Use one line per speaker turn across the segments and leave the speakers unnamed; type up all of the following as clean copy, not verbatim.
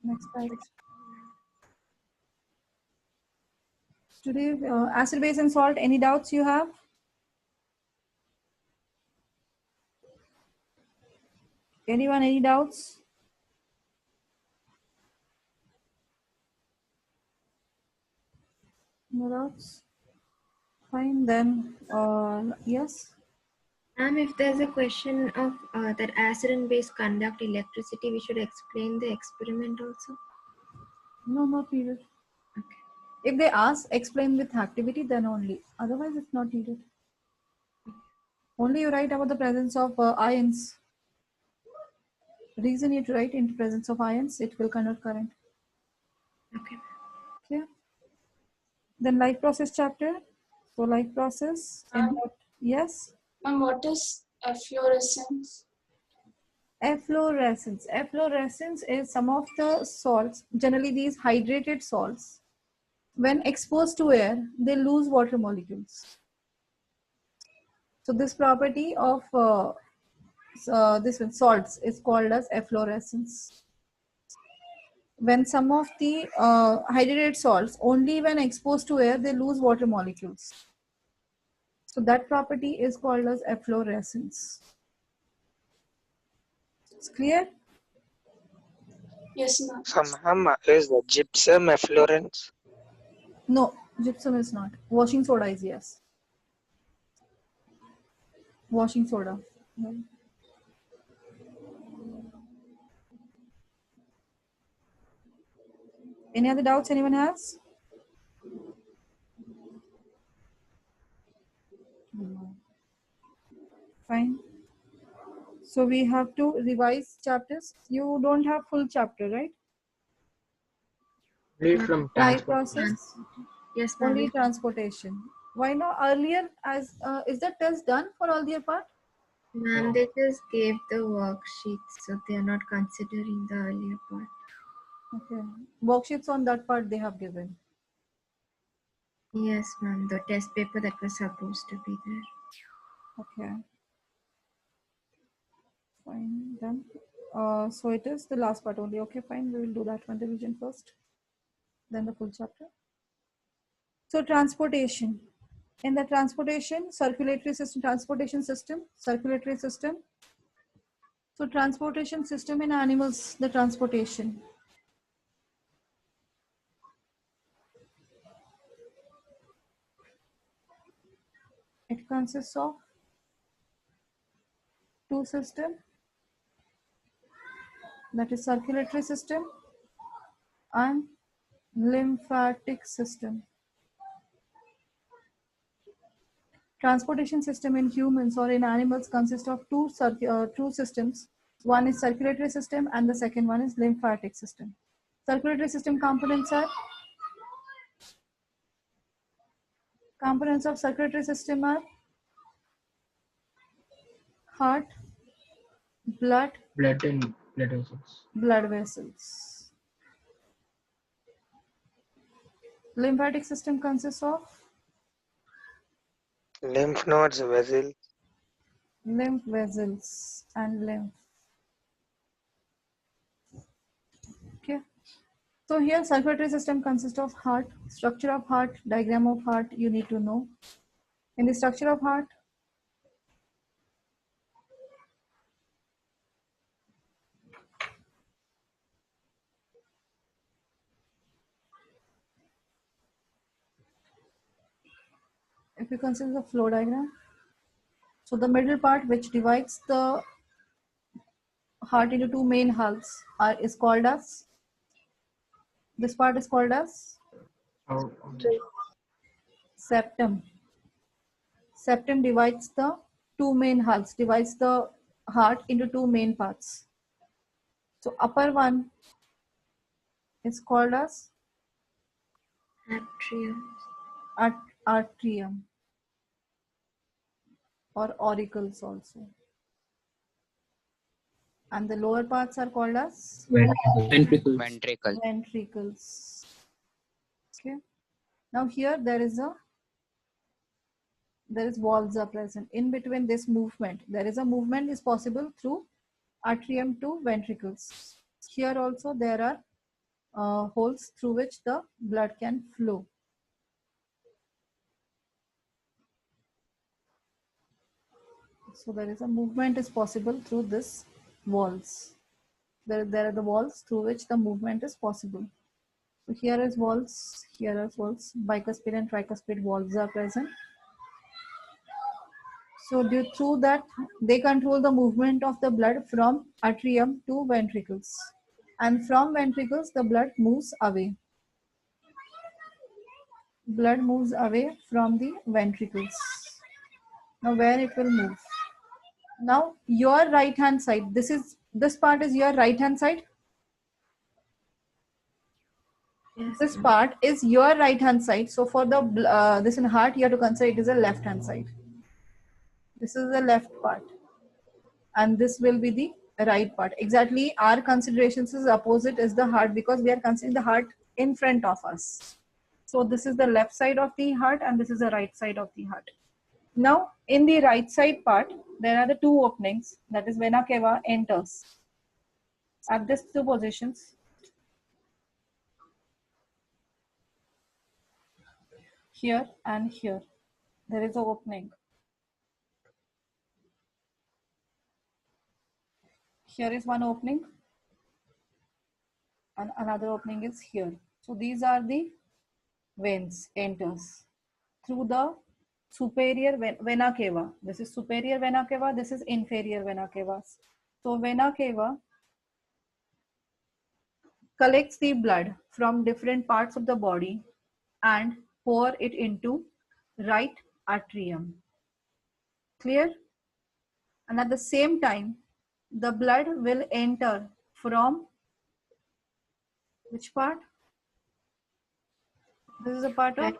Next slide. Today, acid, base, and salt. Any doubts you have? Anyone? Any doubts? No doubts. Fine. Then, yes.
If there's a question of that acid and base conduct electricity, we should explain the experiment also.
No, not needed.
Okay.
If they ask, explain with activity, then only. Otherwise, it's not needed. Only you write about the presence of ions. Reason you to write in presence of ions, it will conduct current.
Okay.
Okay. Then life process chapter. So life process. Yes.
And what is efflorescence?
Efflorescence. Efflorescence is some of the salts, generally these hydrated salts, when exposed to air, they lose water molecules. So this property of this one, salts is called as efflorescence. When some of the hydrated salts, only when exposed to air, they lose water molecules. So that property is called as efflorescence. It's clear?
Yes, ma'am.
Somehow is the gypsum efflorescence?
No, gypsum is not. Washing soda is yes. Washing soda. Any other doubts anyone has? Fine. So we have to revise chapters. You don't have full chapter, right?
Read from
Life
transportation.
process.
Yes, ma'am.
Only transportation. Why not earlier? As is the test done for all their part?
Ma'am, they just gave the worksheets, so they are not considering the earlier part.
Okay. Worksheets on that part they have given.
Yes, ma'am. The test paper that was supposed to be there.
Okay. Fine. Done. So it is the last part only. Okay, fine. We will do that one revision first. Then the full chapter. So transportation. In the transportation, circulatory system, transportation system, circulatory system. So transportation system in animals, the transportation. It consists of two systems, that is circulatory system and lymphatic system. Transportation system in humans or in animals consists of two systems. One is circulatory system and the second one is lymphatic system. Circulatory system components are of circulatory system are heart, blood
and blood vessels.
blood vessels. Lymphatic system consists of
Lymph nodes, vessels.
lymph vessels and lymph. Okay. So here circulatory system consists of heart, structure of heart, diagram of heart you need to know. In the structure of heart, if you consider the flow diagram, so the middle part which divides the heart into two main halves is called as, this part is called as
Oh,
septum. Septum divides the two main halves, divides the heart into two main parts. So upper one is called as
Atrium.
atrium or auricles also. And the lower parts are called as
ventricles.
ventricles. Okay. Now here there is valves are present. In between this movement, there is a movement is possible through atrium to ventricles. Here also there are holes through which the blood can flow. So there is a movement is possible through this walls. There are the walls through which the movement is possible. So here is walls, here are walls, bicuspid and tricuspid walls are present. So due through that, they control the movement of the blood from atrium to ventricles. And from ventricles, the blood moves away. Blood moves away from the ventricles. Now where it will move? Now your right hand side, this part is your right hand side.
Yes.
This part is your right hand side. So for the this in heart, you have to consider it is a left hand side. This is the left part, and this will be the right part. Exactly, our considerations is opposite is the heart, because we are considering the heart in front of us. So this is the left side of the heart, and this is the right side of the heart. Now in the right side part, there are the two openings, that is vena cava enters. At these two positions, here and here, there is an opening. Here is one opening and another opening is here. So these are the veins enters through the superior vena cava. This is superior vena cava, this is inferior vena cava. So vena cava collects the blood from different parts of the body and pour it into right atrium. Clear? And at the same time, the blood will enter from which part? This is a part of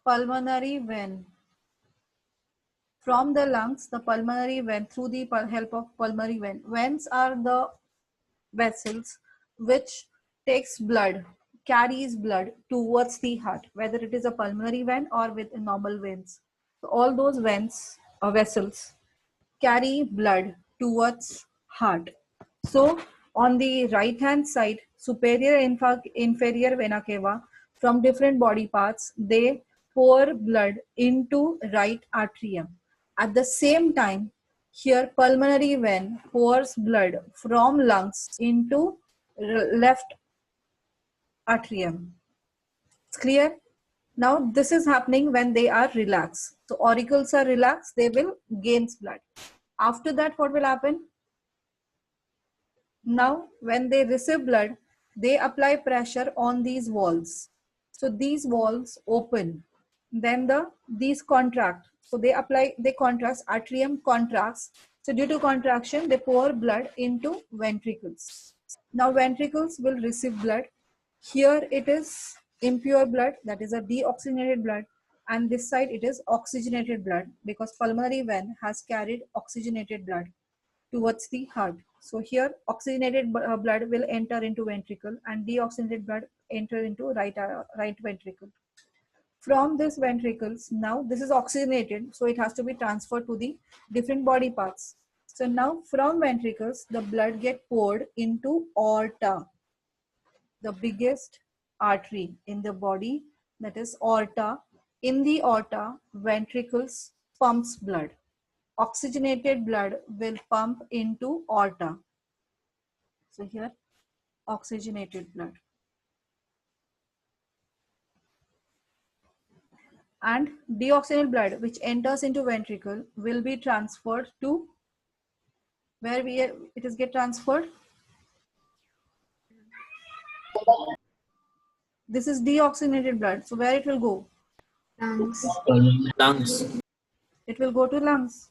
pulmonary vein. From the lungs, the pulmonary vein, through the help of pulmonary vein. Veins are the vessels which takes blood, carries blood towards the heart, whether it is a pulmonary vein or with normal veins. So all those veins or vessels carry blood towards heart. So on the right hand side, superior inferior vena cava, from different body parts, they pour blood into right atrium. At the same time, here pulmonary vein pours blood from lungs into left atrium. It's clear? Now this is happening when they are relaxed. So auricles are relaxed, they will gain blood. After that, what will happen? Now when they receive blood, they apply pressure on these walls. So these walls open, then these contract. So they contract, atrium contracts. So due to contraction, they pour blood into ventricles. Now ventricles will receive blood. Here it is impure blood, that is a deoxygenated blood, and this side it is oxygenated blood, because pulmonary vein has carried oxygenated blood towards the heart. So here oxygenated blood will enter into ventricle and deoxygenated blood enter into right ventricle. From this ventricles, now this is oxygenated, so it has to be transferred to the different body parts. So now from ventricles, the blood get poured into aorta, the biggest artery in the body, that is aorta. In the aorta, ventricles pumps blood. Oxygenated blood will pump into aorta. So here, oxygenated blood. And deoxygenated blood, which enters into ventricle, will be transferred to where it is get transferred. This is deoxygenated blood. So where it will go?
Lungs.
Lungs.
It will go to lungs.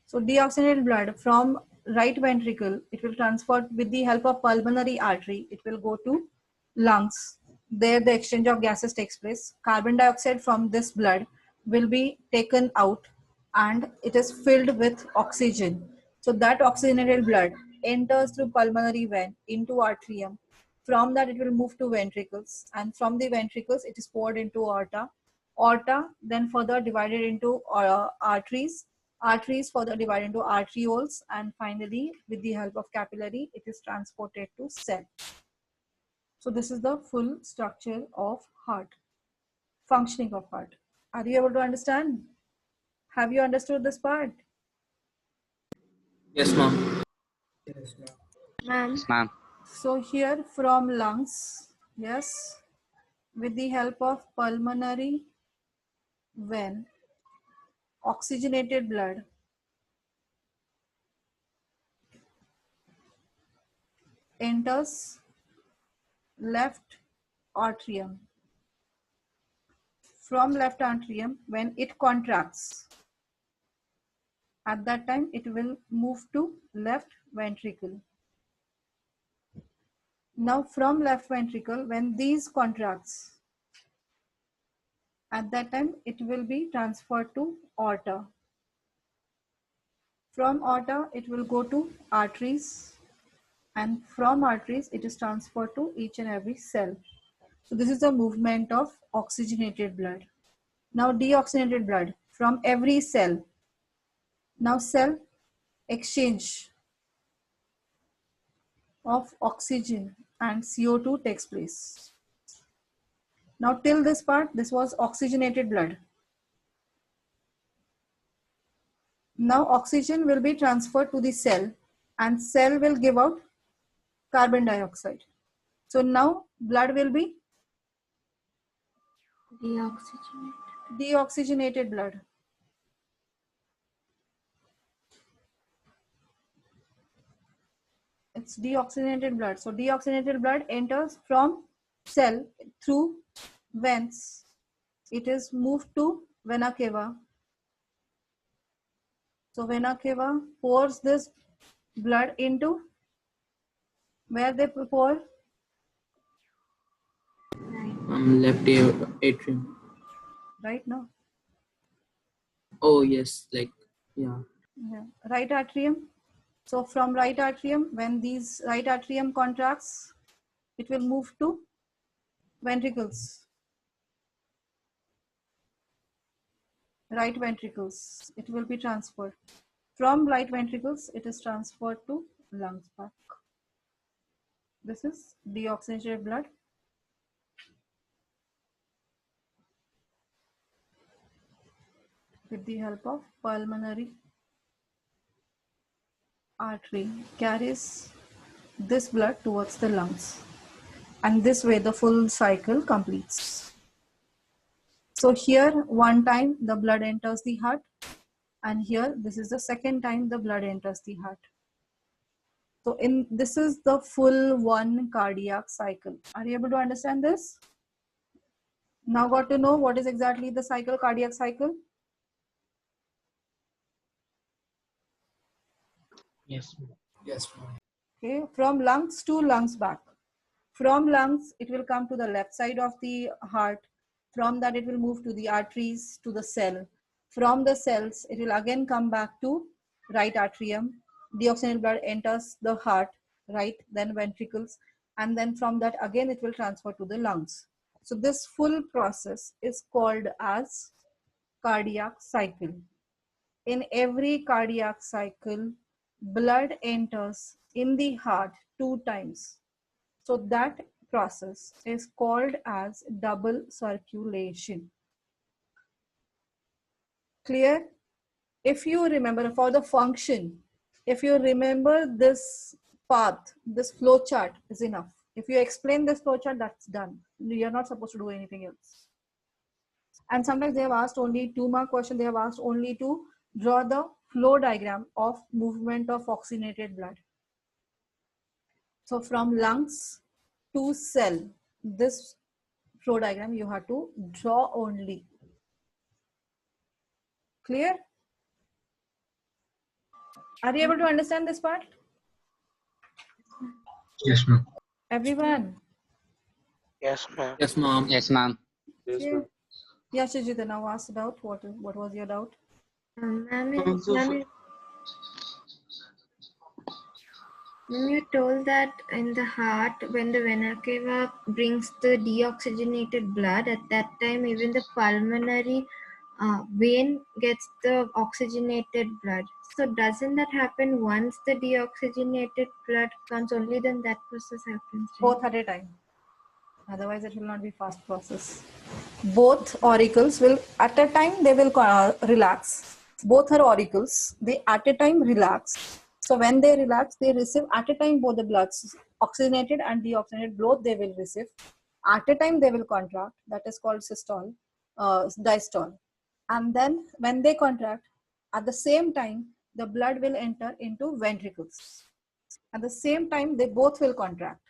So deoxygenated blood from right ventricle, it will transfer with the help of pulmonary artery. It will go to lungs. There the exchange of gases takes place. Carbon dioxide from this blood will be taken out and it is filled with oxygen. So that oxygenated blood enters through pulmonary vein into atrium. From that it will move to ventricles, and from the ventricles it is poured into aorta. Aorta then further divided into arteries. Arteries further divided into arterioles, and finally, with the help of capillary, it is transported to cell. So this is the full structure of heart, functioning of heart. Are you able to understand? Have you understood this part?
Yes, ma'am.
Ma'am,
Ma'am.
So here from lungs, yes, with the help of pulmonary vein, oxygenated blood enters left atrium. From left atrium, when it contracts, at that time it will move to left ventricle. Now from left ventricle, when these contracts, at that time it will be transferred to aorta. From aorta, it will go to arteries, and from arteries, it is transferred to each and every cell. So this is the movement of oxygenated blood. Now deoxygenated blood from every cell. Now cell exchange of oxygen and CO2 takes place. Now till this part, this was oxygenated blood. Now oxygen will be transferred to the cell, and cell will give out carbon dioxide. So now blood will be deoxygenated blood. It's deoxygenated blood. So deoxygenated blood enters from cell through veins. It is moved to vena cava. So vena cava pours this blood into where they pour.
Left atrium.
Right now.
Oh yes, like yeah.
Yeah. Right atrium. So from right atrium, when these right atrium contracts, it will move to ventricles. Right ventricles, it will be transferred. From right ventricles, it is transferred to lungs back. This is deoxygenated blood. With the help of pulmonary artery, carries this blood towards the lungs. And this way the full cycle completes. So here one time the blood enters the heart, and here this is the second time the blood enters the heart. So this is the full one cardiac cycle. Are you able to understand this? Now got to know what is exactly the cycle, cardiac cycle?
Yes. Yes, ma'am.
Okay, from lungs to lungs back. From lungs, it will come to the left side of the heart. From that, it will move to the arteries, to the cell. From the cells, it will again come back to right atrium. Deoxygenated blood enters the heart, right, then ventricles. And then from that, again, it will transfer to the lungs. So this full process is called as cardiac cycle. In every cardiac cycle, blood enters in the heart 2 times. So that process is called as double circulation. Clear? If you remember for the function, if you remember this path, this flow chart is enough. If you explain this flow chart, that's done. You're not supposed to do anything else. And sometimes they have asked only 2 mark question. They have asked only to draw the flow diagram of movement of oxygenated blood. So from lungs to cell, this flow diagram you have to draw only. Clear? Are you able to understand this part?
Yes, ma'am.
Everyone?
Yes, ma'am.
Yes, ma'am.
Yes, ma'am.
Yeah. Yeah, Shijita, now ask the doubt. What was your doubt?
Ma'am, you told that in the heart, when the vena cava brings the deoxygenated blood, at that time even the pulmonary vein gets the oxygenated blood. So doesn't that happen once the deoxygenated blood comes? Only then that process happens, right?
Both at a time. Otherwise, it will not be fast process. Both auricles will, at a time, they will relax. Both are auricles. They at a time relax. So when they relax, they receive at a time both the bloods, oxygenated and deoxygenated, both they will receive. At a time, they will contract. That is called systole, diastole. And then when they contract, at the same time, the blood will enter into ventricles. At the same time, they both will contract.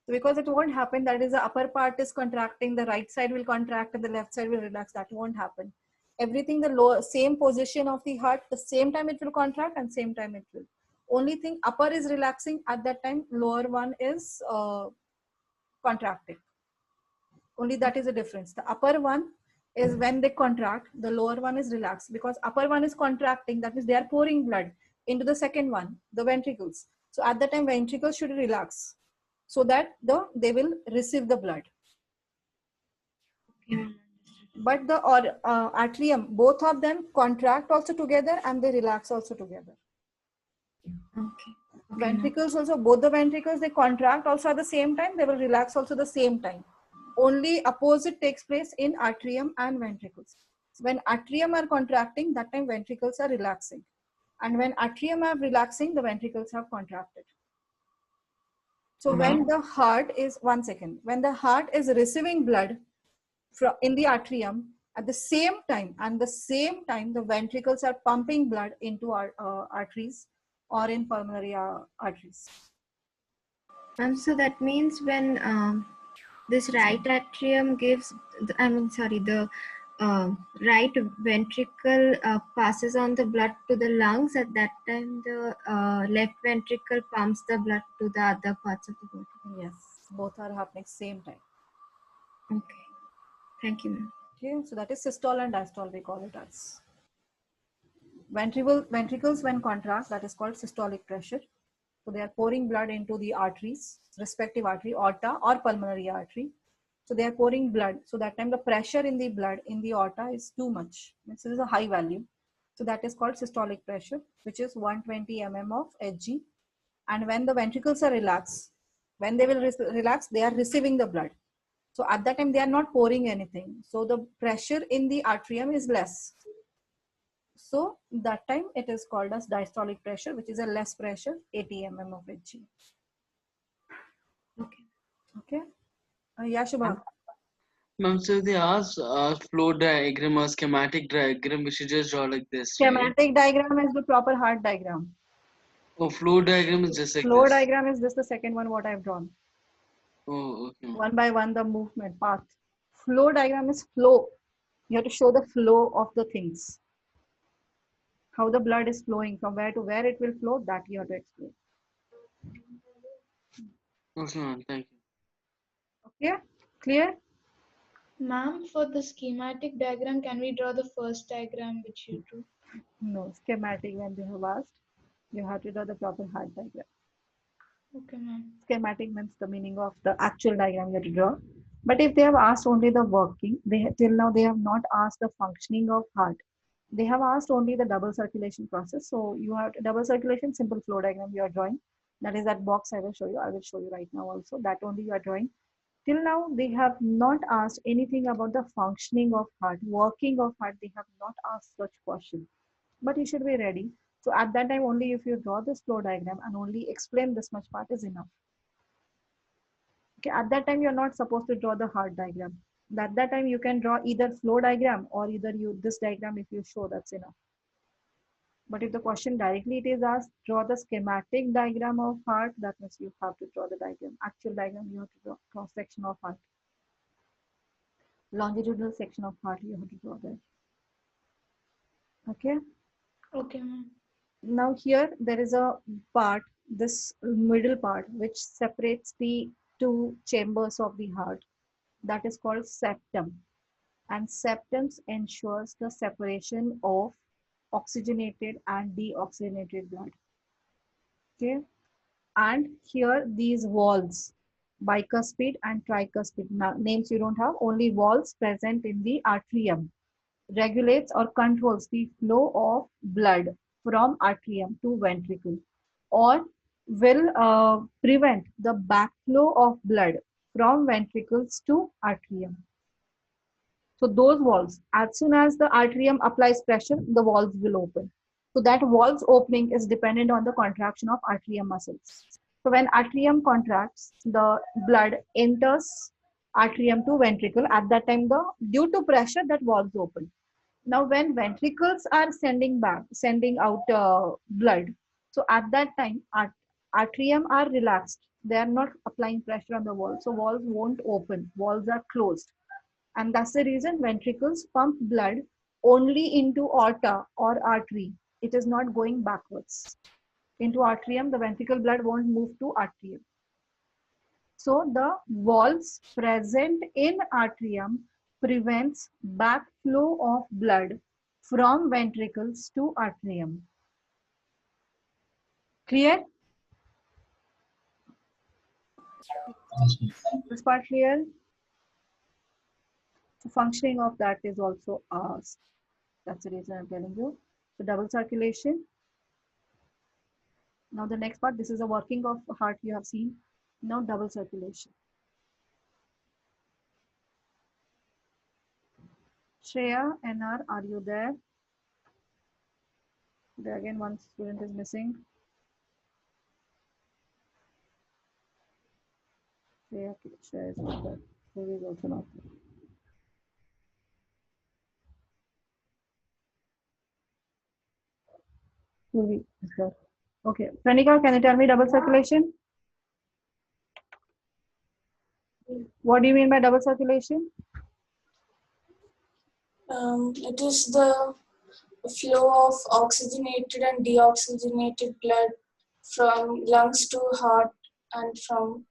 So because it won't happen, that is the upper part is contracting, the right side will contract and the left side will relax. That won't happen. Everything, the lower, same position of the heart, the same time it will contract and same time it will. Only thing, upper is relaxing at that time, lower one is contracting. Only that is the difference. The upper one is when they contract, the lower one is relaxed, because upper one is contracting, that means they are pouring blood into the second one, the ventricles. So at that time, ventricles should relax so that they will receive the blood.
Okay.
But the atrium, both of them contract also together and they relax also together.
Okay.
Ventricles also, both the ventricles, they contract also at the same time, they will relax also the same time. Only opposite takes place in atrium and ventricles. When atrium are contracting, that time ventricles are relaxing. And when atrium are relaxing, the ventricles have contracted. So when the heart is, one second, when the heart is receiving blood in the atrium, at the same time, the ventricles are pumping blood into our arteries or in pulmonary arteries.
So that means when this right atrium gives, the right ventricle passes on the blood to the lungs, at that time the left ventricle pumps the blood to the other parts of the body.
Yes, both are happening same time.
Okay. Thank you, ma'am.
Okay, so that is systole and diastole, we call it as. Ventricles when contract, that is called systolic pressure. So they are pouring blood into the arteries, respective artery, aorta or pulmonary artery. So they are pouring blood. So that time the pressure in the blood in the aorta is too much. This is a high value. So that is called systolic pressure, which is 120 mm of Hg. And when the ventricles are relaxed, when they will relax, they are receiving the blood. So at that time, they are not pouring anything. So the pressure in the atrium is less. So that time it is called as diastolic pressure, which is a less pressure, 80 mm of Hg.
Okay.
Okay. Yeah, Shubha.
Ma'am, so they asked flow diagram or schematic diagram, we should just draw like this, right?
Schematic diagram is the proper heart diagram.
Oh, flow diagram is just like
Flow
this.
diagram is just the second one what I've drawn.
Oh, okay.
One by one, the movement path. Flow diagram is flow. You have to show the flow of the things. How the blood is flowing, from where to where it will flow, that you have to explain.
Okay, ma'am, thank you.
Okay, clear?
Ma'am, for the schematic diagram, can we draw the first diagram which you drew?
No, schematic when they have asked, you have to draw the proper heart diagram.
Okay, ma'am.
Schematic means the meaning of the actual diagram you have to draw. But if they have asked only the working, till now they have not asked the functioning of heart. They have asked only the double circulation process. So you have double circulation, simple flow diagram you are drawing. That is that box I will show you. I will show you right now also. That only you are drawing. Till now, they have not asked anything about the functioning of heart, working of heart. They have not asked such questions. But you should be ready. So at that time, only if you draw this flow diagram and only explain this much part is enough. Okay, at that time, you're not supposed to draw the heart diagram. At that time, you can draw either flow diagram or either this diagram if you show, that's enough. But if the question directly it is asked, draw the schematic diagram of heart, that means you have to draw the diagram. Actual diagram, you have to draw cross section of heart. Longitudinal section of heart, you have to draw there. Okay.
Okay, ma'am.
Now here there is a part, this middle part, which separates the two chambers of the heart. That is called septum. And septums ensures the separation of oxygenated and deoxygenated blood. Okay. And here these walls, bicuspid and tricuspid, names you don't have, only walls present in the atrium. regulates or controls the flow of blood from atrium to ventricle, or will prevent the backflow of blood from ventricles to atrium. So those valves, as soon as the atrium applies pressure, the valves will open. So that valve's opening is dependent on the contraction of atrium muscles. So when atrium contracts, the blood enters atrium to ventricle. At that time, due to pressure, that valves open. Now, when ventricles are sending out blood, so at that time, atrium are relaxed. They are not applying pressure on the wall, so walls won't open. Walls are closed, and that's the reason ventricles pump blood only into aorta or artery. It is not going backwards into atrium. The ventricle blood won't move to atrium. So the valves present in atrium prevents backflow of blood from ventricles to atrium. Clear? This part clear? The functioning of that is also asked. That's the reason I'm telling you. So double circulation. Now the next part, this is a working of heart you have seen. Now double circulation. Shreya, NR, are you there? There again, one student is missing. Shreya is not there. Shreya is also not there. Purvi is there. Okay, Pranika, can you tell me double circulation? What do you mean by double circulation?
It is the flow of oxygenated and deoxygenated blood from lungs to heart and from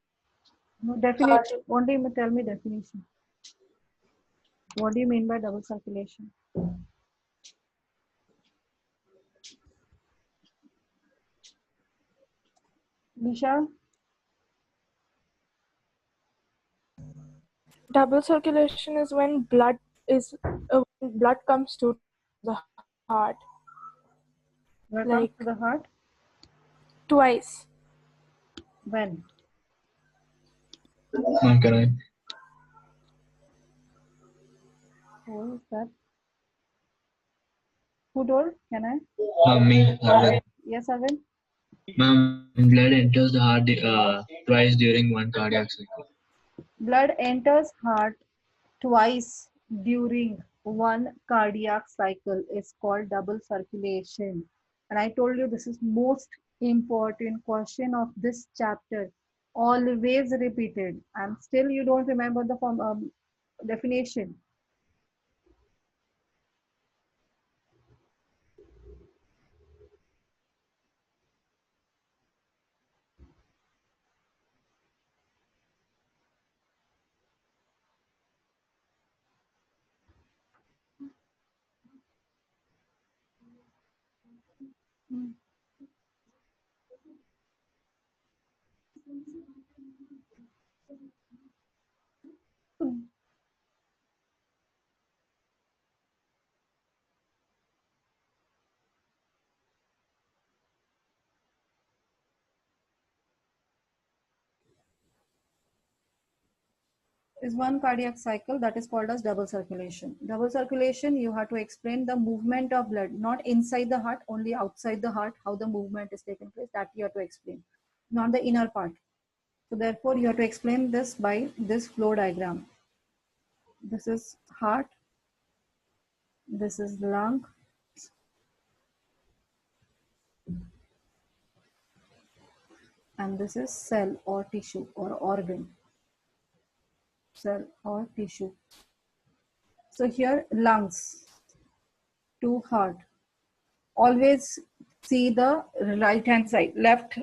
No, definition. Only tell me definition. What do you mean by double circulation? Nisha?
Double circulation is when blood comes to the heart.
Where
Like-
comes to the heart?
Twice.
When?
Can I?
Who is that? Who told? Can I?
Me.
Yes, Arvind?
Ma'am, blood enters the heart twice during one cardiac cycle.
Blood enters heart twice during one cardiac cycle is called double circulation. And I told you this is most important question of this chapter, always repeated, and still you don't remember the form definition. Is one cardiac cycle that is called as double circulation. Double circulation, you have to explain the movement of blood, not inside the heart, only outside the heart, how the movement is taking place, that you have to explain, not the inner part. So therefore, you have to explain this by this flow diagram. This is heart, this is lung, and this is cell or tissue or organ. Cell or tissue. So here lungs to heart. Always see the right hand side, left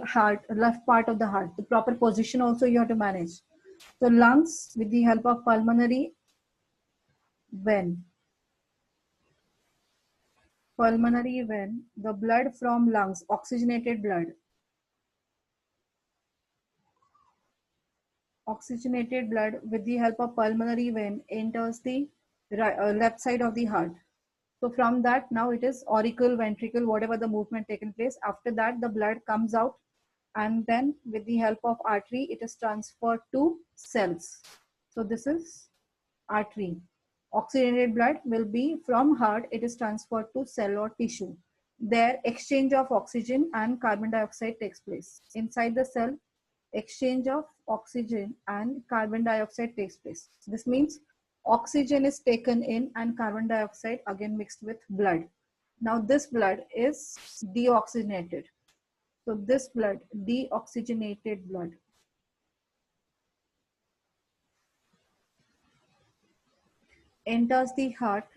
part of the heart. The proper position also you have to manage. So lungs with the help of pulmonary vein. Pulmonary vein, the blood from lungs, oxygenated blood. Oxygenated blood with the help of pulmonary vein enters the left side of the heart. So from that, now it is auricle, ventricle, whatever the movement taken place. After that, the blood comes out, and then with the help of artery, it is transferred to cells. So this is artery. Oxygenated blood will be from heart, it is transferred to cell or tissue. There, exchange of oxygen and carbon dioxide takes place. Inside the cell, exchange of oxygen and carbon dioxide takes place. This means oxygen is taken in and carbon dioxide again mixed with blood. Now this blood is deoxygenated. So this blood, deoxygenated blood, enters the heart,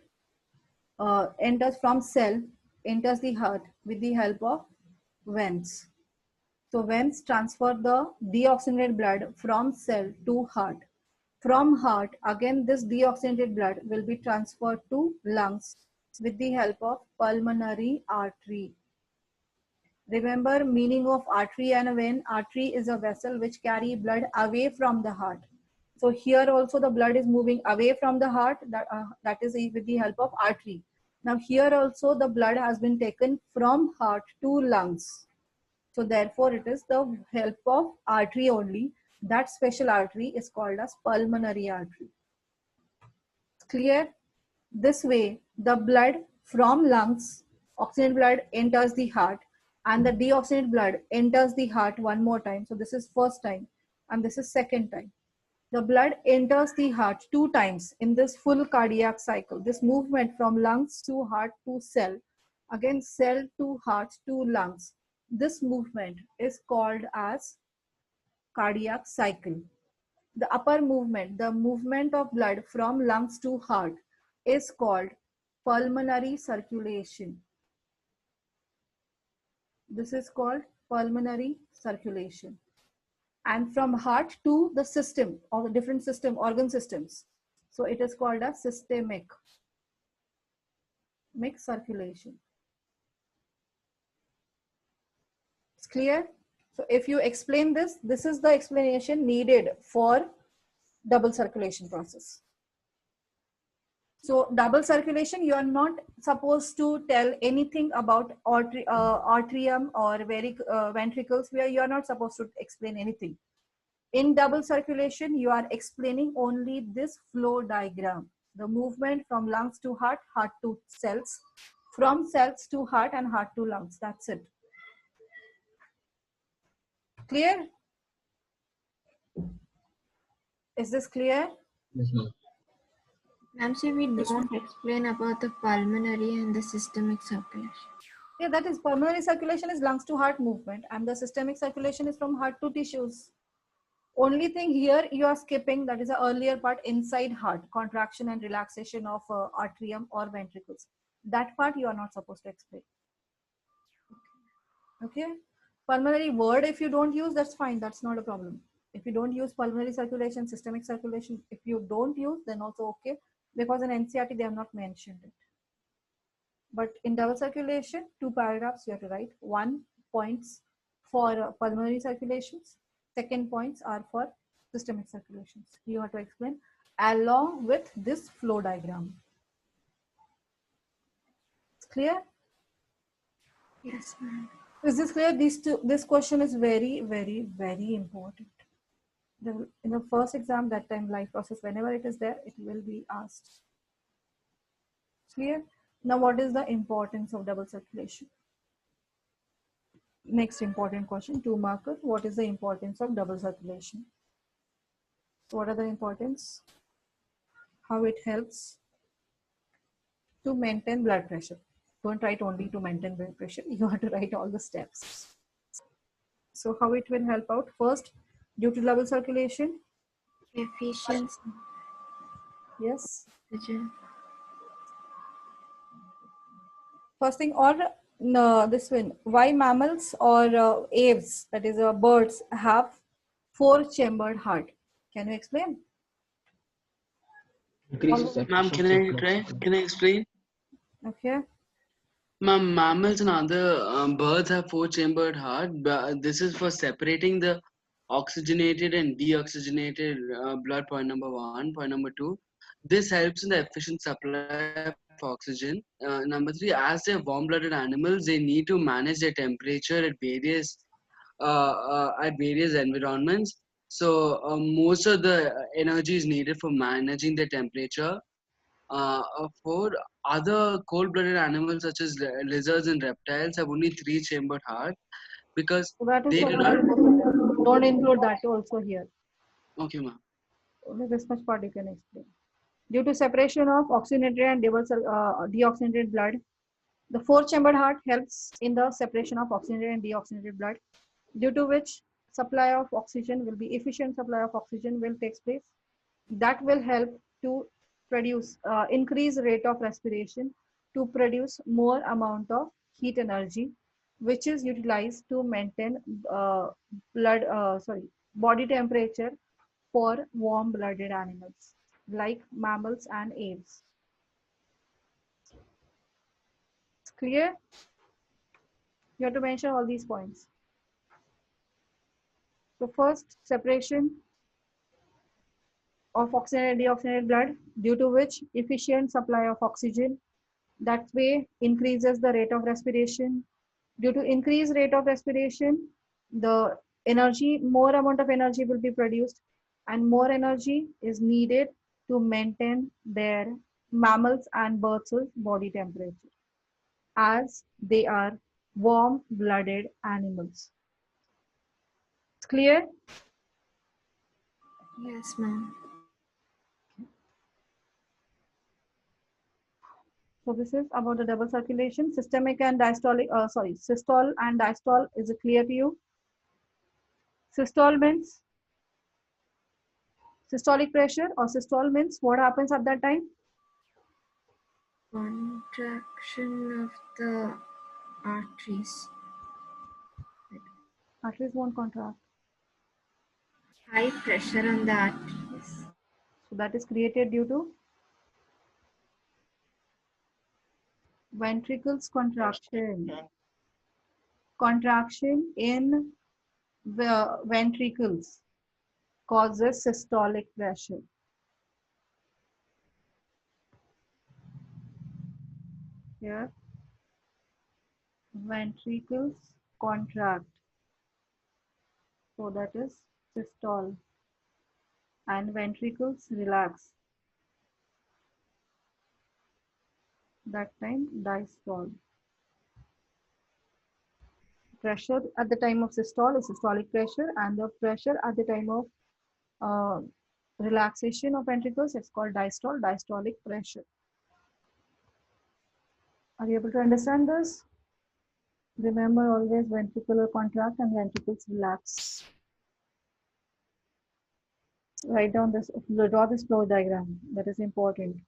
enters from cell, enters the heart with the help of veins. So veins transfer the deoxygenated blood from cell to heart. From heart, again this deoxygenated blood will be transferred to lungs with the help of pulmonary artery. Remember meaning of artery and a vein. Artery is a vessel which carry blood away from the heart. So here also the blood is moving away from the heart, that is with the help of artery. Now here also the blood has been taken from heart to lungs. So therefore it is the help of artery only. That special artery is called as pulmonary artery. Clear? This way the blood from lungs, oxygenated blood enters the heart, and the deoxygenated blood enters the heart one more time. So this is first time and this is second time. The blood enters the heart 2 times in this full cardiac cycle. This movement from lungs to heart to cell, again cell to heart to lungs. This movement is called as cardiac cycle. The upper movement, the movement of blood from lungs to heart, is called pulmonary circulation. This is called pulmonary circulation. And from heart to the system, or the different system, organ systems. So it is called a systemic circulation. It's clear? So if you explain this, this is the explanation needed for double circulation process. So double circulation, you are not supposed to tell anything about atrium or ventricles, where you are not supposed to explain anything. In double circulation, you are explaining only this flow diagram, the movement from lungs to heart, heart to cells, from cells to heart and heart to lungs. That's it. Clear? Is this clear?
Yes, ma'am.
Ma'am, so we don't explain about the pulmonary and the systemic circulation.
Yeah, that is pulmonary circulation is lungs to heart movement, and the systemic circulation is from heart to tissues. Only thing here you are skipping, that is the earlier part, inside heart, contraction and relaxation of atrium or ventricles. That part you are not supposed to explain. Okay. Pulmonary word, if you don't use, that's fine. That's not a problem. If you don't use pulmonary circulation, systemic circulation, if you don't use, then also okay. Because in NCERT, they have not mentioned it. But in double circulation, 2 paragraphs you have to write. 1 points for pulmonary circulations. 2nd points are for systemic circulations. You have to explain along with this flow diagram. Clear?
Yes, ma'am.
Is this clear? This question is very, very, very important. In the first exam, that time life process, whenever it is there, it will be asked. Clear? Now, what is the importance of double circulation? Next important question, 2 marker. What is the importance of double circulation? What are the importance? How it helps to maintain blood pressure. Don't write only to maintain blood pressure. You have to write all the steps. So how it will help out? First, due to double circulation.
Efficiency.
Yes.
Oxygen.
First thing, or no, this one. Why mammals or aves, that is birds, have 4-chambered heart? Can you explain?
Increases
Ma'am, can I try? Can I explain?
Okay.
Ma'am, mammals and other birds have 4-chambered heart. But this is for separating the oxygenated and deoxygenated blood. Point number 1. Point number 2. This helps in the efficient supply of oxygen. Number three, as they're warm-blooded animals, they need to manage their temperature at various environments. So most of the energy is needed for managing the temperature. For other cold-blooded animals such as lizards and reptiles have only three-chambered heart because
So that is
they
what
do
we
not.
are supposed to do. Don't include that also here.
Okay, ma'am.
Only this much part you can explain. Due to separation of oxygenated and deoxygenated blood, the four-chambered heart helps in the separation of oxygenated and deoxygenated blood, due to which supply of oxygen will be efficient supply of oxygen will take place. That will help to produce increase rate of respiration to produce more amount of heat energy, which is utilized to maintain body temperature for warm-blooded animals like mammals and aves. It's clear? You have to mention all these points. So first, separation of oxygenated and deoxygenated blood, due to which efficient supply of oxygen, that way increases the rate of respiration. Due to increased rate of respiration, the more amount of energy will be produced, and more energy is needed to maintain their mammals and birds' body temperature, as they are warm-blooded animals. It's clear?
Yes, ma'am.
So this is about the double circulation. Systemic and diastolic, systole and diastole, is it clear to you? Systole means systolic pressure, or systole means what happens at that time?
Contraction of the arteries.
Arteries won't contract.
High pressure on the arteries.
So that is created due to ventricles contraction. Contraction in the ventricles causes systolic pressure. Here, ventricles contract. So that is systole. And ventricles relax. That time diastole. Pressure at the time of systole is systolic pressure, and the pressure at the time of uh, relaxation of ventricles, it's called diastole, diastolic pressure. Are you able to understand this? Remember, always ventricular contract and ventricles relax. Write down this, draw this flow diagram. That is important.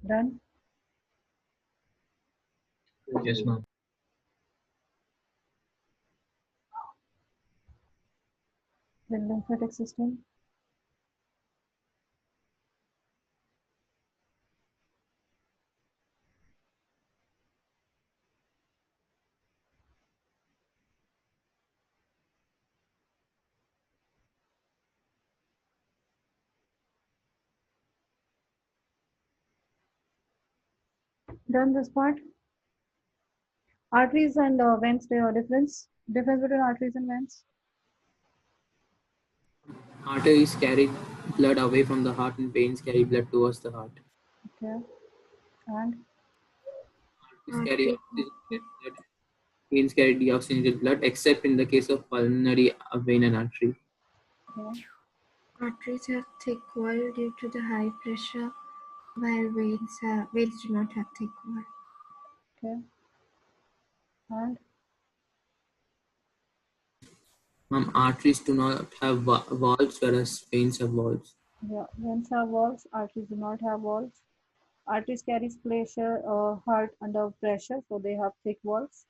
Done?
Yes, ma'am.
The lymphatic system. Done this part? Arteries and veins, they are difference between arteries and veins.
Arteries carry blood away from the heart and veins carry blood towards the heart.
Okay. And
Arteries carry oxygenated blood, veins carry deoxygenated blood, except in the case of pulmonary vein and artery.
okay.
Arteries have thick wall due to the high pressure, while veins do not have thick wall.
Okay. And
Arteries do not have valves, whereas veins have valves.
yeah, veins have walls, arteries do not have walls. Arteries carries pressure, heart under pressure, so they have thick walls.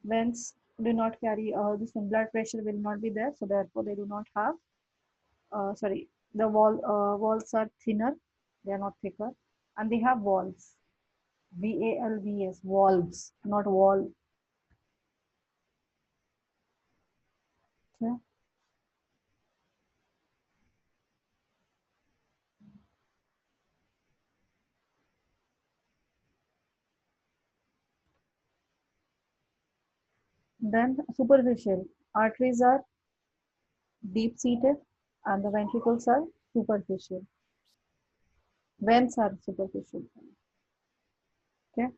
Veins do not carry this one, blood pressure will not be there, so therefore they do not have. Sorry, the walls are thinner, they are not thicker, and they have walls. VALVS, valves, not wall. Okay. Then superficial. Arteries are deep-seated and the ventricles are superficial. Veins are superficial. Okay.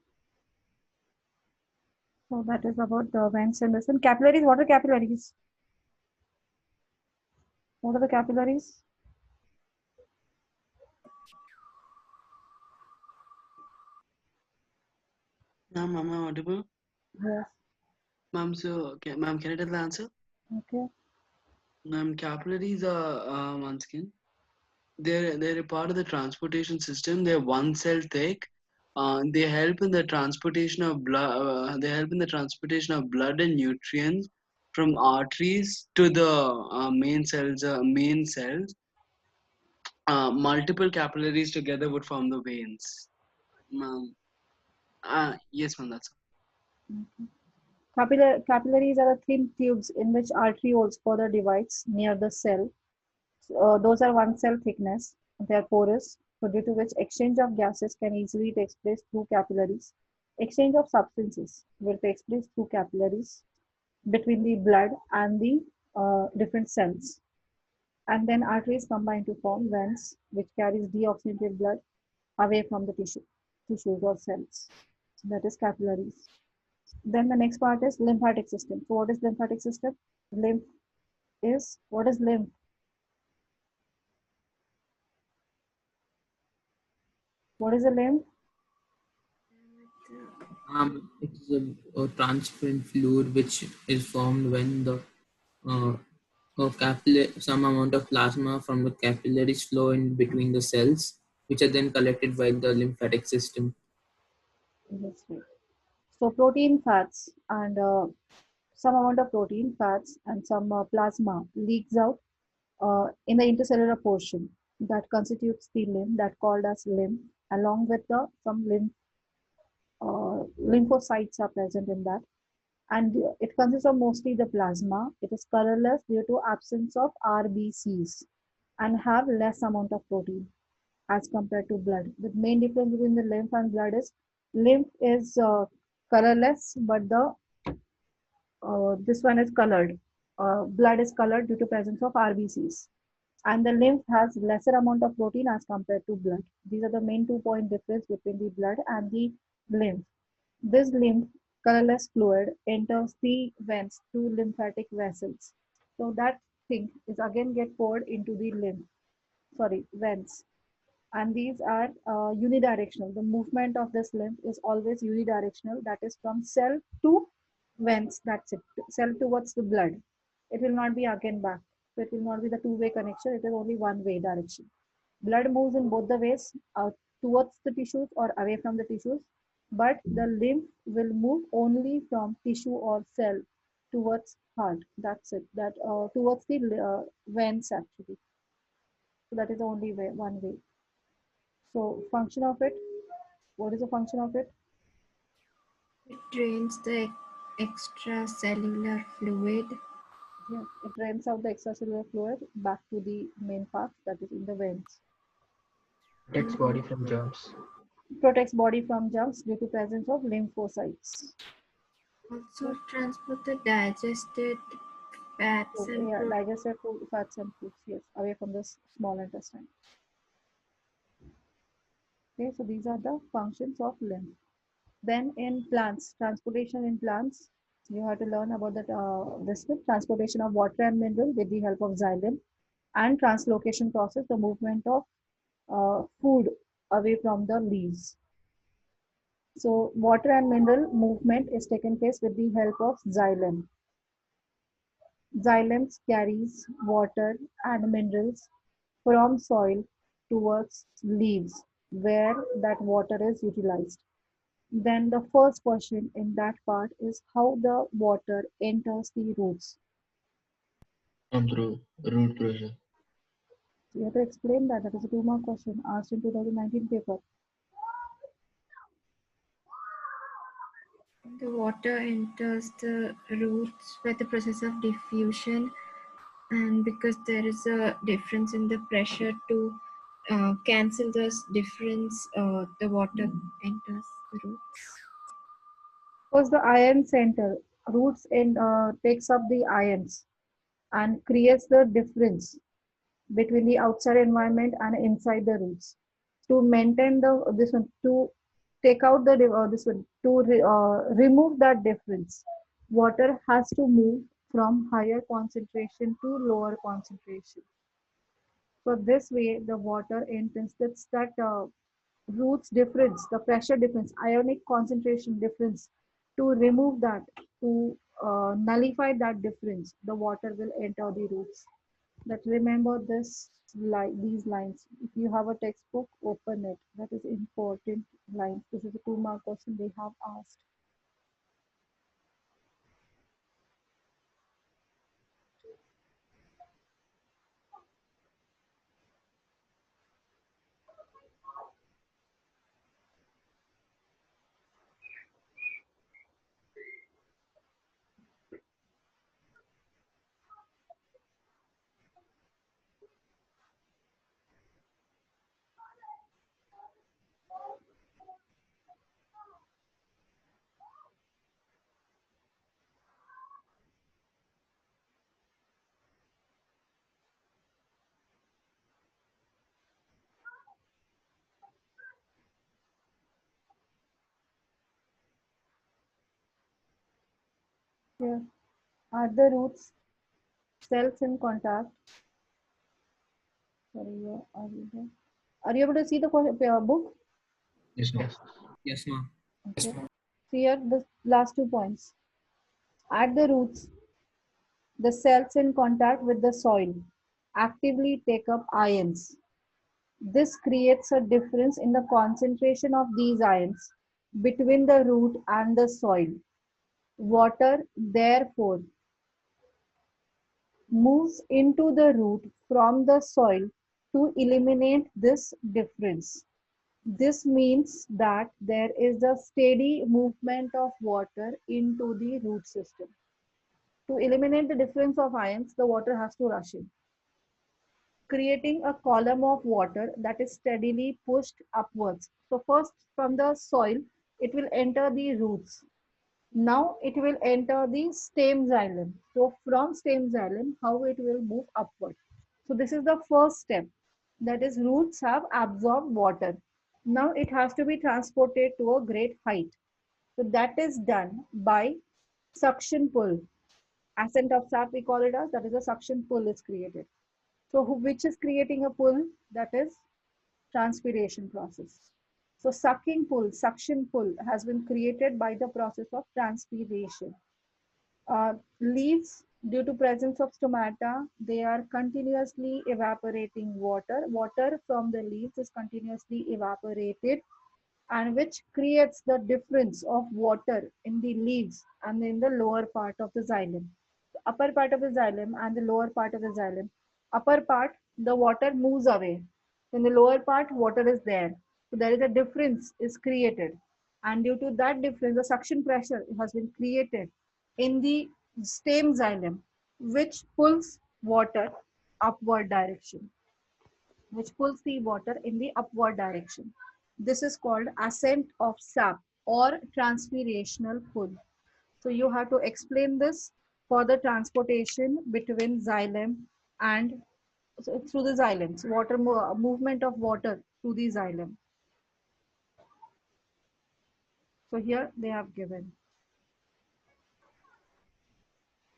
So that is about the veins and this. And capillaries, what are capillaries? What are the capillaries?
Ma'am, am I audible?
Yes.
Ma'am, so, okay, ma'am, can I tell the answer?
Okay.
Ma'am, capillaries are, once again, they're a part of the transportation system. They're one cell thick. They help in the transportation of blood. They help in the transportation of blood and nutrients from arteries to the main cells. Multiple capillaries together would form the veins. Ma'am, yes, ma'am. That's
Capillaries are the thin tubes in which arterioles further divides near the cell. Those are one cell thickness. They are porous, so due to which exchange of gases can easily take place through capillaries. Exchange of substances will take place through capillaries between the blood and the different cells. And then arteries combine to form veins, which carries deoxygenated blood away from the tissues or cells. So that is capillaries. Then the next part is lymphatic system. So what is lymphatic system? Lymph is, what is lymph? What is a lymph?
It is a transparent fluid which is formed when the some amount of plasma from the capillaries flow in between the cells, which are then collected by the lymphatic system.
That's right. So protein, fats, and some amount of protein, fats, and some plasma leaks out in the intercellular portion that constitutes the lymph, that called as lymph, along with the some lymphocytes are present in that, and it consists of mostly the plasma. It is colorless due to absence of RBCs and have less amount of protein as compared to blood. The main difference between the lymph and blood is lymph is colorless, but the this one is colored. Blood is colored due to presence of RBCs, and the lymph has lesser amount of protein as compared to blood. These are the main 2 point difference between the blood and the lymph. This lymph colorless fluid enters the veins through lymphatic vessels. So that thing is again get poured into the veins. And these are unidirectional. The movement of this lymph is always unidirectional. That is from cell to veins. That's it. Cell towards the blood. It will not be again back. So it will not be the two-way connection. It is only one-way direction. Blood moves in both the ways, towards the tissues or away from the tissues, but the lymph will move only from tissue or cell towards heart. That's it. That towards the veins actually. So that is the only way, one way. So function of it. What is the function of it?
It drains the extracellular fluid.
Yes, it drains out the extracellular fluid back to the main part, that is in the veins.
Protects body from germs.
Protects body from germs due to presence of lymphocytes.
Also transport the digested fats
So,
and
yeah,
proteins.
digested food, fats and foods, yes, away from the small intestine. Okay, so these are the functions of lymph. Then in plants, transportation in plants, you have to learn about that this one, transportation of water and mineral with the help of xylem, and translocation process, the movement of food away from the leaves. So water and mineral movement is taken place with the help of xylem. Xylem carries water and minerals from soil towards leaves where that water is utilized. Then the first question in that part is how the water enters the roots.
Through root process.
You have to explain that. That is a 2-mark question asked in 2019 paper.
The water enters the roots by the process of diffusion, and because there is a difference in the pressure to cancel this difference, the water enters the roots.
First, the ion center roots in takes up the ions and creates the difference between the outside environment and inside the roots. To maintain the this one, to take out the this one, to remove that difference, water has to move from higher concentration to lower concentration. So this way, the water enters that roots difference, the pressure difference, ionic concentration difference. To remove that, to nullify that difference, the water will enter the roots. That remember this, like these lines. If you have a textbook, open it. That is important lines. This is a 2-mark question they have asked. Here are the roots, cells in contact. Sorry, are you there? Are you able to see the book?
Yes, ma'am.
Yes, ma'am.
Okay. So here the last 2 points. At the roots, the cells in contact with the soil actively take up ions. This creates a difference in the concentration of these ions between the root and the soil. Water, therefore, moves into the root from the soil to eliminate this difference. This means that there is a steady movement of water into the root system. To eliminate the difference of ions, the water has to rush in, creating a column of water that is steadily pushed upwards. So first from the soil, it will enter the roots. Now it will enter the stem xylem. So from stem xylem, how it will move upward. So this is the first step. That is, roots have absorbed water. Now it has to be transported to a great height. So that is done by suction pull. Ascent of sap we call it as, that is a suction pull is created. So which is creating a pull? That is transpiration process. So sucking pull, suction pull has been created by the process of transpiration. Leaves Due to presence of stomata, they are continuously evaporating water. Water from the leaves is continuously evaporated, and which creates the difference of water in the leaves and in the lower part of the xylem. The upper part of the xylem and the lower part of the xylem. Upper part, the water moves away. In the lower part, water is there. So there is a difference is created. And due to that difference, the suction pressure has been created in the stem xylem, which pulls water upward direction, which pulls the water in the upward direction. This is called ascent of sap or transpirational pull. So you have to explain this for the transportation between xylem and through the xylems, movement of water through the xylem. So here they have given.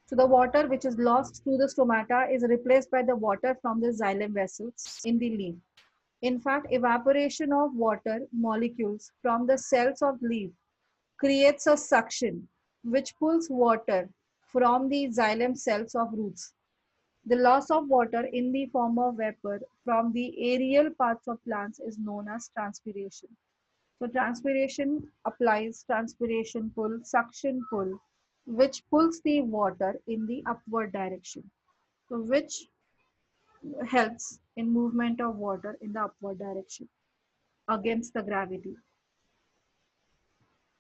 So the water which is lost through the stomata is replaced by the water from the xylem vessels in the leaf. In fact, evaporation of water molecules from the cells of leaf creates a suction which pulls water from the xylem cells of roots. The loss of water in the form of vapor from the aerial parts of plants is known as transpiration. So transpiration applies transpiration pull, suction pull, which pulls the water in the upward direction. So which helps in movement of water in the upward direction against the gravity.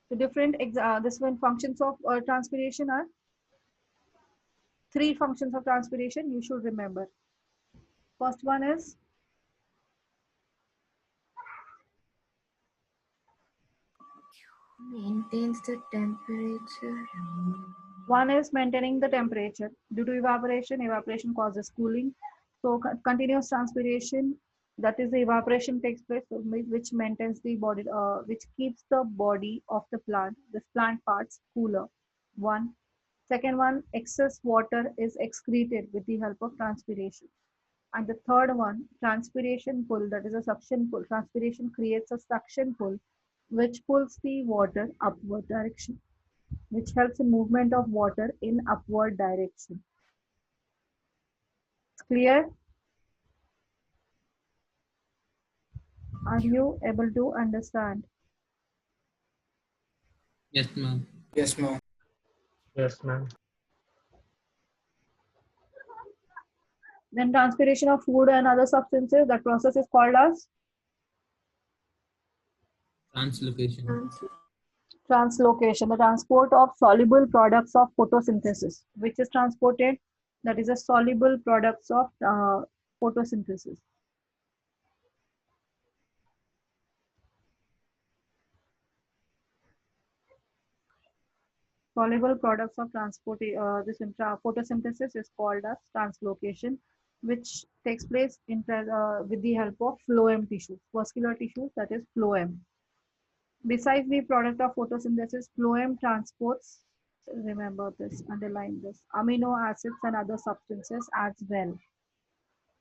The different this one functions of transpiration are three functions of transpiration you should remember. First one is
Maintains the temperature.
one is maintaining the temperature. Due to evaporation, evaporation causes cooling. So continuous transpiration, that is the evaporation takes place, which maintains the body, which keeps the body of the plant, this plant parts cooler. One. Second one, excess water is excreted with the help of transpiration. And the third one, transpiration pull, that is a suction pull. Transpiration creates a suction pull, which pulls the water upward direction, which helps in movement of water in upward direction. It's clear? Are you able to understand?
Yes, ma'am.
Yes, ma'am. Yes, ma'am.
Then transpiration of food and other substances, that process is called as
Translocation.
translocation, the transport of soluble products of photosynthesis. Which is transported? That is a soluble products of photosynthesis. Soluble products of transport, photosynthesis is called as translocation, which takes place with the help of phloem tissues, vascular tissues, that is phloem. Besides the product of photosynthesis, phloem transports, remember this, underline this, amino acids and other substances as well.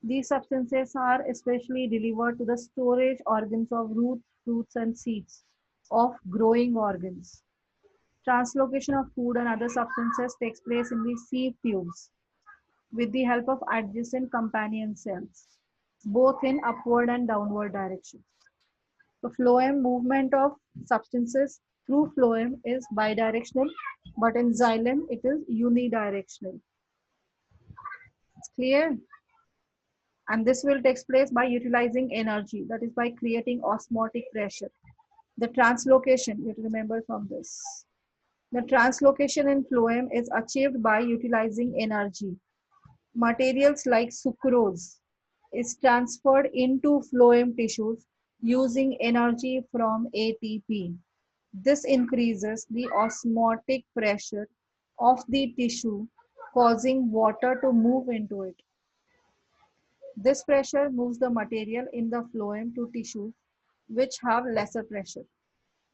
These substances are especially delivered to the storage organs of roots, fruits, and seeds of growing organs. Translocation of food and other substances takes place in the sieve tubes with the help of adjacent companion cells, both in upward and downward directions. The phloem movement of substances through phloem is bidirectional, but in xylem it is unidirectional. It's clear? And this will take place by utilizing energy, that is by creating osmotic pressure. The translocation, you remember from this. The translocation in phloem is achieved by utilizing energy. Materials like sucrose is transferred into phloem tissues using energy from ATP. This increases the osmotic pressure of the tissue, causing water to move into it. This pressure moves the material in the phloem to tissues which have lesser pressure.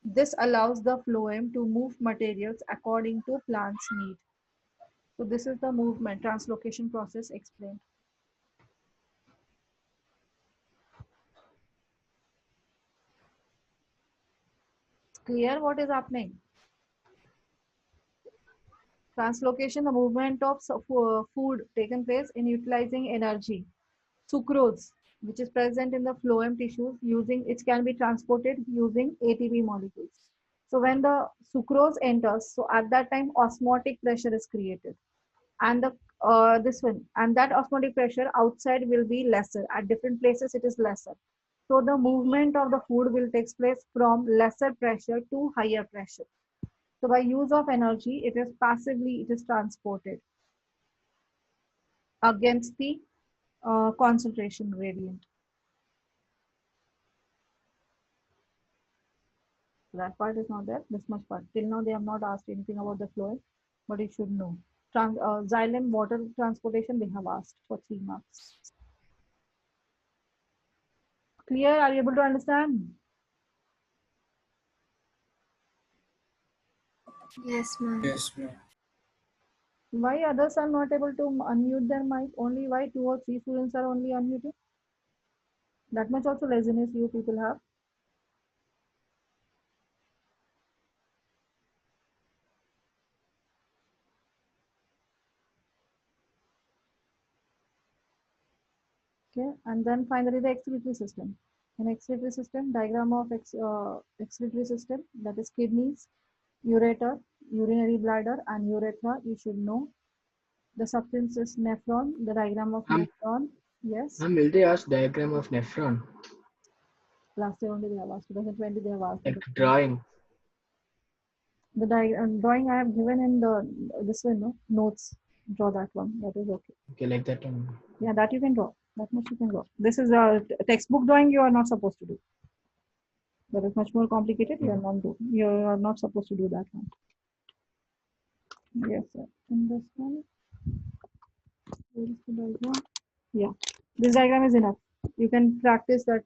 This allows the phloem to move materials according to plant's need. So this is the movement, translocation process explained. Clear what is happening? Translocation, the movement of food taken place in utilizing energy. Sucrose, which is present in the phloem tissues, using it can be transported using ATP molecules. So when the sucrose enters, so at that time osmotic pressure is created, and the this one and that osmotic pressure outside will be lesser. At different places, it is lesser. So the movement of the food will take place from lesser pressure to higher pressure. So by use of energy, it is transported against the concentration gradient. That part is not there. This much part. Till now, they have not asked anything about the flow, but you should know. Xylem water transportation, they have asked for 3 marks. Clear? Are you able to understand?
Yes, ma'am.
Yes, ma'am.
Why others are not able to unmute their mic? Only why 2 or 3 students are only unmuted? That much also laziness you people have. Okay, and then finally the excretory system. In excretory system, diagram of excretory system, that is kidneys, ureter, urinary bladder, and urethra. You should know. The substance is nephron. The diagram of nephron. Yes.
Will they ask diagram of nephron?
Last year only they have asked. 2020 they have asked.
Like drawing.
The drawing I have given in the this one, no notes. Draw that one. That is okay.
Okay, like that one.
Yeah, that you can draw. That much you can draw. This is a textbook drawing. You are not supposed to do. That is much more complicated. You are not do. You are not supposed to do that one. Yes, sir. In this one, where is the diagram? Yeah, this diagram is enough. You can practice that.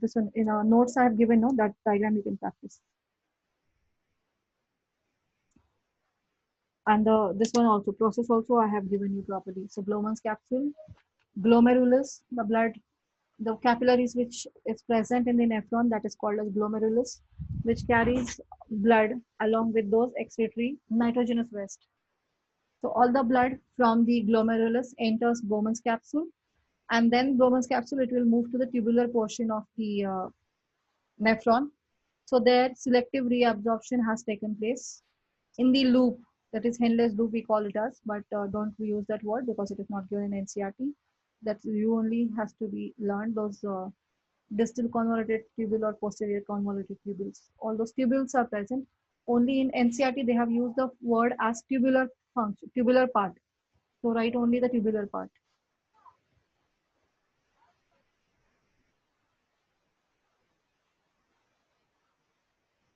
This one in our notes I have given. No, that diagram you can practice. And this one also process also I have given you properly. So Bloemann's capsule, glomerulus, the blood, the capillaries which is present in the nephron, that is called as glomerulus, which carries blood along with those excretory nitrogenous waste. So all the blood from the glomerulus enters Bowman's capsule, and then Bowman's capsule, it will move to the tubular portion of the nephron. So there selective reabsorption has taken place in the loop, that is Henle's loop we call it as, but don't we use that word because it is not given in NCERT. That you only has to be learned those distal convoluted tubule or posterior convoluted tubules. All those tubules are present. Only in NCERT they have used the word as tubular function, tubular part. So write only the tubular part.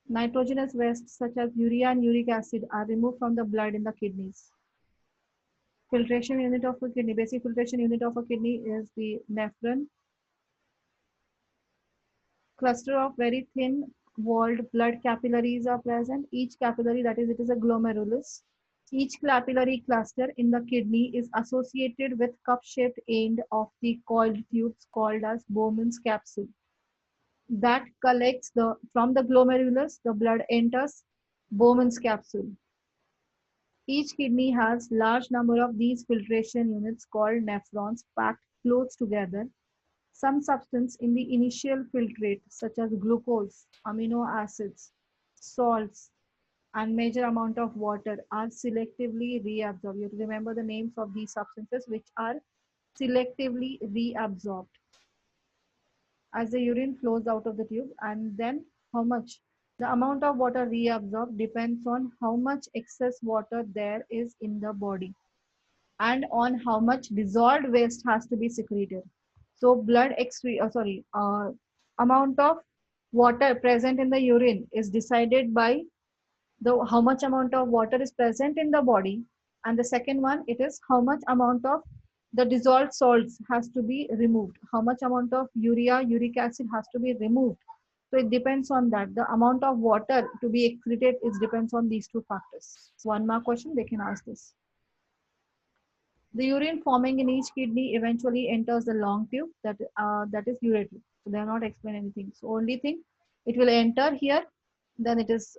Nitrogenous wastes such as urea and uric acid are removed from the blood in the kidneys. Filtration unit of a kidney, basic filtration unit of a kidney is the nephron. Cluster of very thin walled blood capillaries are present. Each capillary, that is, it is a glomerulus. Each capillary cluster in the kidney is associated with cup-shaped end of the coiled tubes called as Bowman's capsule. That collects from the glomerulus, the blood enters Bowman's capsule. Each kidney has large number of these filtration units called nephrons packed close together. Some substance in the initial filtrate such as glucose, amino acids, salts, and major amount of water are selectively reabsorbed. You have to remember the names of these substances which are selectively reabsorbed as the urine flows out of the tube. And then how much? The amount of water reabsorbed depends on how much excess water there is in the body and on how much dissolved waste has to be secreted. So amount of water present in the urine is decided by how much amount of water is present in the body, and the second one, it is how much amount of the dissolved salts has to be removed, how much amount of urea, uric acid has to be removed. So it depends on that. The amount of water to be excreted is depends on these two factors. 1 mark question, they can ask this. The urine forming in each kidney eventually enters the long tube, that is ureter. So they are not explain anything. So only thing, it will enter here Then it is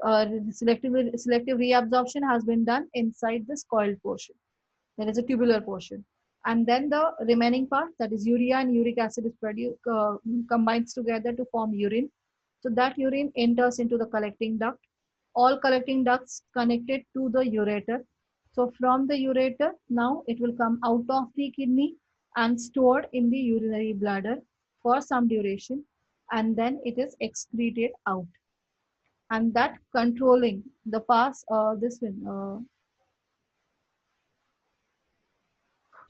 selective reabsorption has been done inside this coiled portion. There is a tubular portion. And then the remaining part, that is urea and uric acid, is produced, combines together to form urine. So that urine enters into the collecting duct. All collecting ducts connected to the ureter. So from the ureter, now it will come out of the kidney and stored in the urinary bladder for some duration, and then it is excreted out. And that controlling the pass,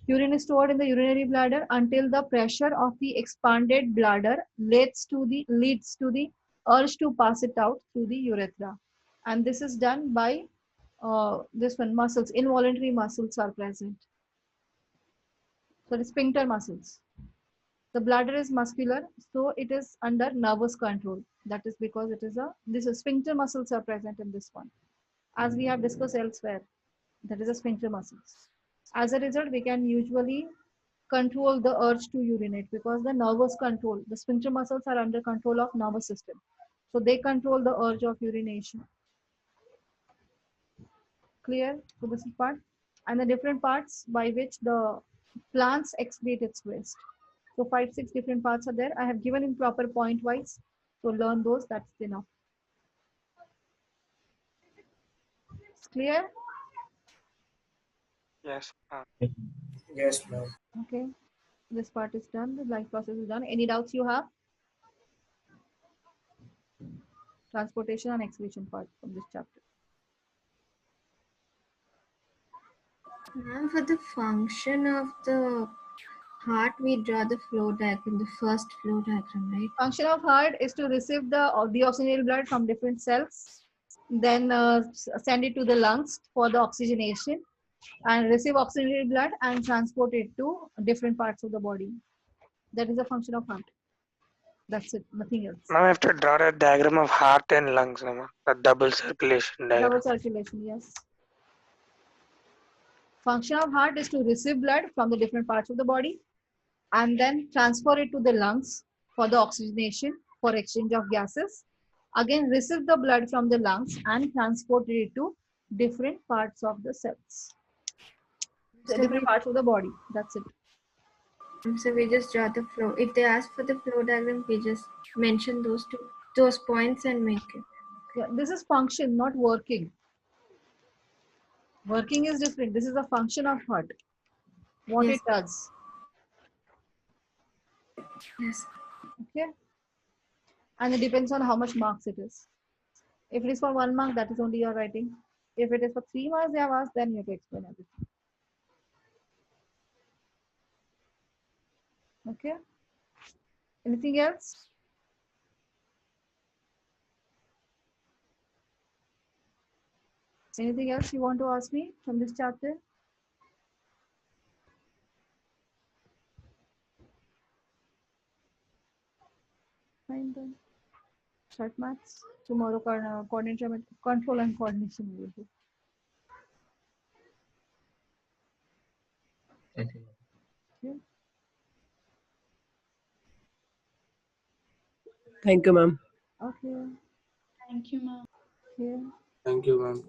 urine is stored in the urinary bladder until the pressure of the expanded bladder leads to the urge to pass it out through the urethra. And this is done by muscles, involuntary muscles are present. So the sphincter muscles. The bladder is muscular, so it is under nervous control. That is because this is sphincter muscles are present in this one. As we have discussed elsewhere, that is a sphincter muscles. As a result, we can usually control the urge to urinate because the nervous control, the sphincter muscles are under control of nervous system. So they control the urge of urination. Clear? So this is part. And the different parts by which the plants excrete its waste. So 5-6 different parts are there. I have given in proper point wise. So learn those, that's enough. It's clear?
Yes, ma'am.
Yes, ma'am.
Okay. This part is done. The life process is done. Any doubts you have? Transportation and excretion part from this chapter.
Ma'am, for the function of the heart, we draw the flow diagram, the first flow diagram, right?
Function of heart is to receive the deoxygenated blood from different cells, then send it to the lungs for the oxygenation, and receive oxygenated blood and transport it to different parts of the body. That is the function of heart. That's it, nothing else.
Now I have to draw a diagram of heart and lungs, no, ma'am. The double circulation diagram.
Double circulation, yes. Function of heart is to receive blood from the different parts of the body and then transfer it to the lungs for the oxygenation for exchange of gases. Again, receive the blood from the lungs and transport it to different parts of the cells. The different parts of the body. That's it.
So we just draw the flow. If they ask for the flow diagram, we just mention those points and make it.
Yeah, this is function, not working. Working is different. This is a function of heart. What
Yes.
it does.
Yes.
Okay. And it depends on how much marks it is. If it is for 1 mark, that is only your writing. If it is for 3 marks they have asked, then you have to explain everything. Okay. Anything else? Anything else you want to ask me from this chapter? Fine then. Start maths. Tomorrow coordination, control and coordination we will do.
Thank you.
Okay.
Thank you, ma'am.
Okay.
Thank you, ma'am.
Okay.
Thank you, ma'am.